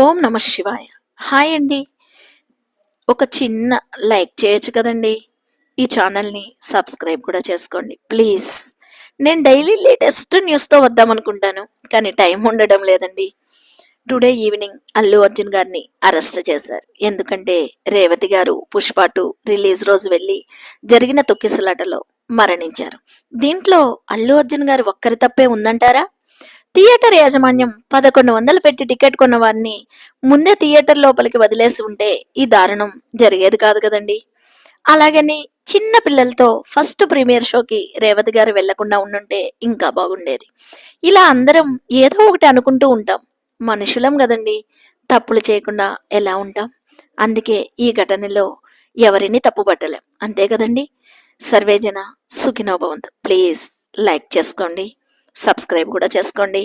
ఓం నమ శివాయ. హాయ్ అండి. ఒక చిన్న లైక్ చేయొచ్చు కదండి. ఈ ఛానల్ని సబ్స్క్రైబ్ కూడా చేసుకోండి ప్లీజ్. నేను డైలీ లేటెస్ట్ న్యూస్తో వద్దామనుకుంటాను, కానీ టైం ఉండడం లేదండి. టుడే ఈవినింగ్ అల్లు అర్జున్ గారిని అరెస్ట్ చేశారు. ఎందుకంటే రేవతి గారు పుష్ప 2 రిలీజ్ రోజు వెళ్ళి జరిగిన తొక్కిసలాటలో మరణించారు. దీంట్లో అల్లు అర్జున్ గారు ఒక్కరి తప్పే ఉందంటారా? థియేటర్ యాజమాన్యం 1100 పెట్టి టికెట్ కొన్న వారిని ముందే థియేటర్ లోపలికి వదిలేసి ఉంటే ఈ దారుణం జరిగేది కాదు కదండి. అలాగని చిన్న పిల్లలతో ఫస్ట్ ప్రీమియర్ షోకి రేవతి గారు వెళ్లకుండా ఉండుంటే ఇంకా బాగుండేది. ఇలా అందరం ఏదో ఒకటి అనుకుంటూ ఉంటాం. మనుషులం కదండి, తప్పులు చేయకుండా ఎలా ఉంటాం? అందుకే ఈ ఘటనలో ఎవరిని తప్పు పట్టలేం, అంతే కదండి. సర్వేజన సుఖినో భవంతు. ప్లీజ్ లైక్ చేసుకోండి, సబ్స్క్రైబ్ కూడా చేసుకోండి.